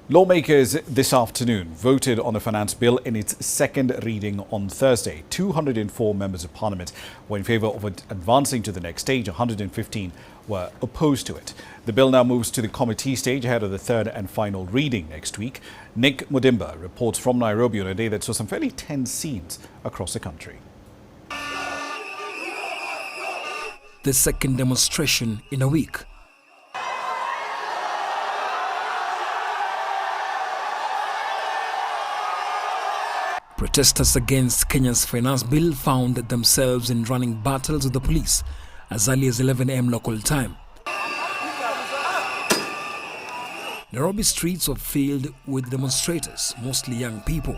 Lawmakers this afternoon voted on the finance bill in its second reading on Thursday. 204 members of parliament were in favour of it advancing to the next stage. 115 were opposed to it. The bill now moves to the committee stage ahead of the third and final reading next week. Nick Mudimba reports from Nairobi on a day that saw some fairly tense scenes across the country. The second demonstration in a week. Protesters against Kenya's Finance Bill found themselves in running battles with the police as early as 11 a.m. local time. Nairobi streets were filled with demonstrators, mostly young people.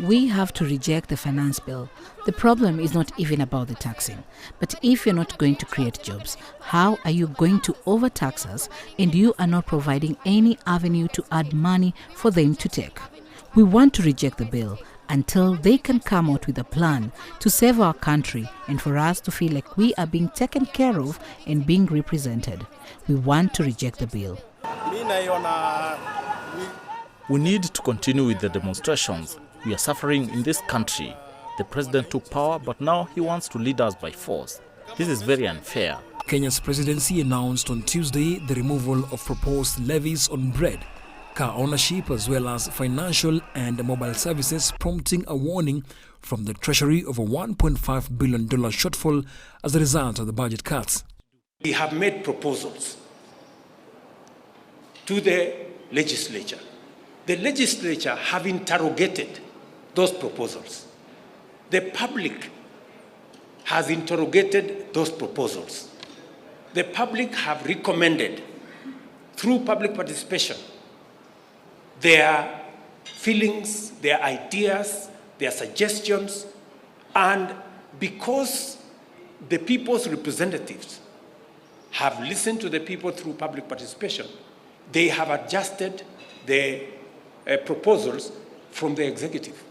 We have to reject the finance bill. The problem is not even about the taxing. But if you're not going to create jobs, how are you going to overtax us and you are not providing any avenue to add money for them to take? We want to reject the bill until they can come out with a plan to save our country and for us to feel like we are being taken care of and being represented. We want to reject the bill. We need to continue with the demonstrations. We are suffering in this country. The president took power, but now he wants to lead us by force. This is very unfair. Kenya's presidency announced on Tuesday the removal of proposed levies on bread, car ownership, as well as financial and mobile services, prompting a warning from the Treasury of a $1.5 billion shortfall as a result of the budget cuts. We have made proposals to the legislature. The legislature have interrogated those proposals. The public has interrogated those proposals. The public have recommended, through public participation, their feelings, their ideas, their suggestions, and because the people's representatives have listened to the people through public participation, they have adjusted the proposals from the executive.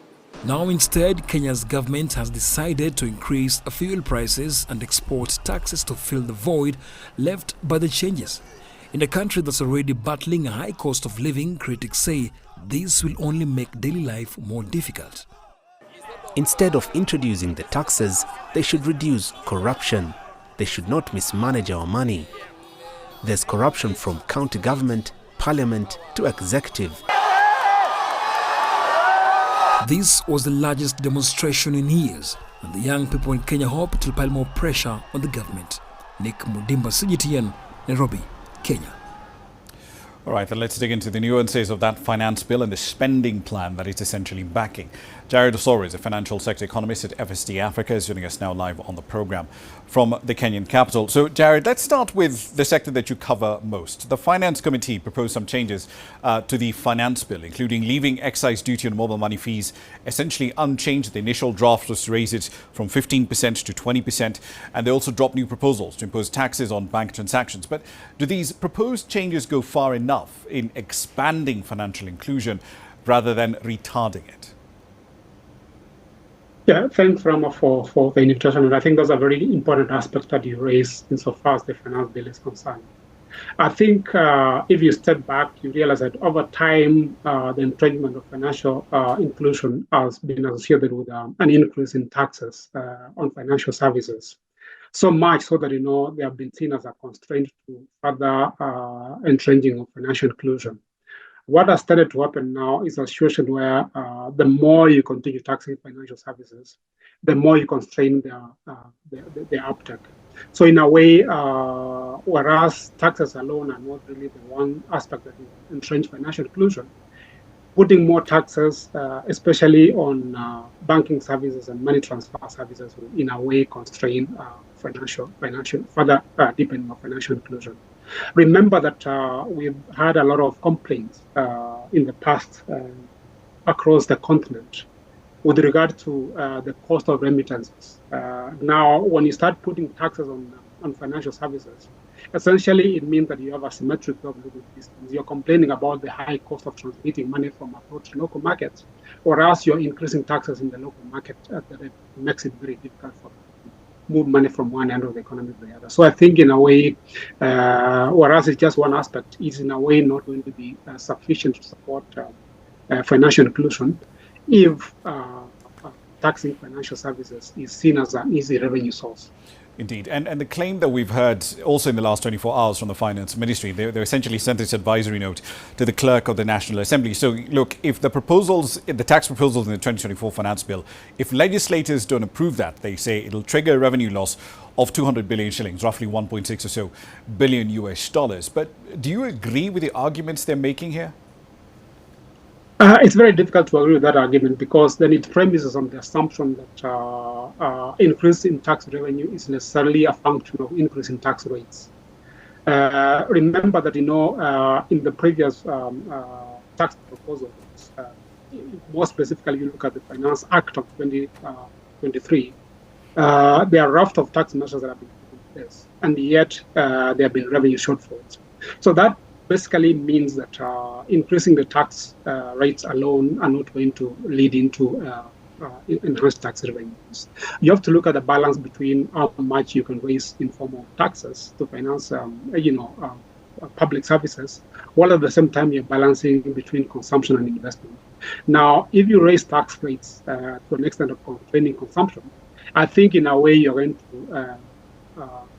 Now instead, Kenya's government has decided to increase fuel prices and export taxes to fill the void left by the changes. In a country that's already battling a high cost of living, critics say this will only make daily life more difficult. Instead of introducing the taxes, they should reduce corruption. They should not mismanage our money. There's corruption from county government, parliament to executive. This was the largest demonstration in years, and the young people in Kenya hope to pile more pressure on the government. Nick Mudimba, CGTN, Nairobi, Kenya. All right, then let's dig into the nuances of that finance bill and the spending plan that it's essentially backing. Jared Osoro is a financial sector economist at FSD Africa, is joining us now live on the program from the Kenyan capital. So, Jared, let's start with the sector that you cover most. The Finance Committee proposed some changes to the finance bill, including leaving excise duty on mobile money fees essentially unchanged. The initial draft was to raise it from 15% to 20%, and they also dropped new proposals to impose taxes on bank transactions. But do these proposed changes go far enough in expanding financial inclusion rather than retarding it? Yeah, thanks, Rama, for the invitation. And I think those are very important aspects that you raised insofar as the finance bill is concerned. I think if you step back, you realize that over time, the entrenchment of financial inclusion has been associated with an increase in taxes on financial services. So much so that, they have been seen as a constraint to further entrenching of financial inclusion. What has started to happen now is a situation where the more you continue taxing financial services, the more you constrain their uptake. So in a way, whereas taxes alone are not really the one aspect that entrench financial inclusion, putting more taxes, especially on banking services and money transfer services, will in a way constrain financial further deepening of financial inclusion. Remember that we've had a lot of complaints in the past across the continent with regard to the cost of remittances. Now, when you start putting taxes on financial services, essentially it means that you have a symmetric of living distance. You're complaining about the high cost of transmitting money from abroad to local markets, or else you're increasing taxes in the local market that makes it very difficult for them. move money from one end of the economy to the other. So I think in a way, whereas it's just one aspect, is in a way not going to be sufficient to support financial inclusion if taxing financial services is seen as an easy revenue source. Indeed. And the claim that we've heard also in the last 24 hours from the Finance Ministry, they essentially sent this advisory note to the clerk of the National Assembly. So, look, if the tax proposals in the 2024 Finance Bill, if legislators don't approve that, they say it'll trigger a revenue loss of 200 billion shillings, roughly 1.6 or so billion US dollars. But do you agree with the arguments they're making here? It's very difficult to agree with that argument because then it premises on the assumption that increase in tax revenue is necessarily a function of increase in tax rates. Remember that, in the previous tax proposals, more specifically, you look at the Finance Act of 2023, there are a raft of tax measures that have been put in place, and yet there have been revenue shortfalls. So that basically means that increasing the tax rates alone are not going to lead into enhanced tax revenues. You have to look at the balance between how much you can raise in form of taxes to finance, public services, while at the same time you're balancing between consumption and investment. Now, if you raise tax rates to an extent of constraining consumption, I think in a way you're going to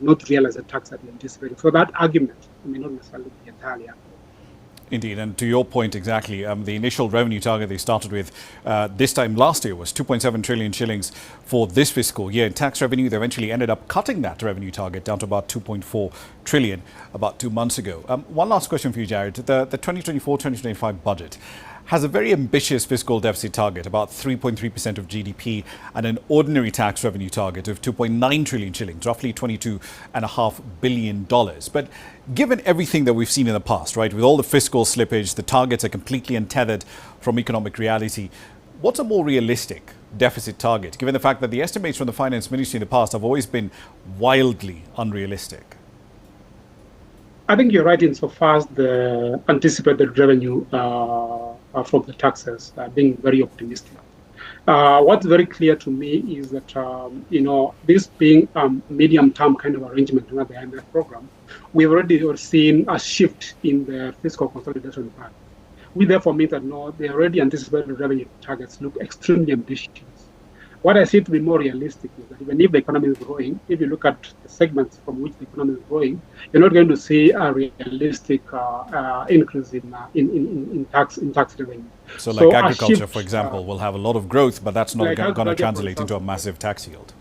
not realize the tax that you anticipated. So that argument may not necessarily be entirely accurate. Indeed, and to your point exactly, the initial revenue target they started with this time last year was 2.7 trillion shillings for this fiscal year. In tax revenue, they eventually ended up cutting that revenue target down to about 2.4 trillion about 2 months ago. One last question for you, Jared. The 2024-2025 budget has a very ambitious fiscal deficit target, about 3.3% of GDP, and an ordinary tax revenue target of 2.9 trillion shillings, roughly $22.5 billion. But given everything that we've seen in the past, right, with all the fiscal slippage, the targets are completely untethered from economic reality. What's a more realistic deficit target, given the fact that the estimates from the Finance Ministry in the past have always been wildly unrealistic? I think you're right insofar as the anticipated revenue from the taxes being very optimistic. What's very clear to me is that, this being a medium-term kind of arrangement under the IMF program, we've already seen a shift in the fiscal consolidation path. We therefore mean that the already anticipated revenue targets look extremely ambitious. What I see to be more realistic is that even if the economy is growing, if you look at the segments from which the economy is growing, you're not going to see a realistic increase in tax revenue. So like agriculture, for example, will have a lot of growth, but that's not going to translate into a massive tax yield.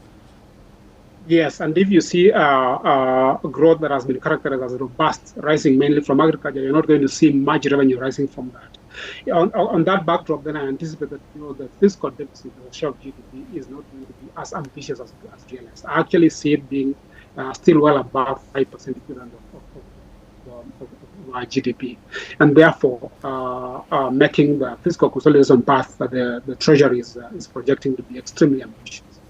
Yes, and if you see growth that has been characterized as robust, rising mainly from agriculture, you're not going to see much revenue rising from that. On that backdrop, then I anticipate that the fiscal deficit or share of GDP is not going to be as ambitious as realized. I actually see it being still well above 5% equivalent of our GDP, and therefore making the fiscal consolidation path that the Treasury is projecting to be extremely ambitious.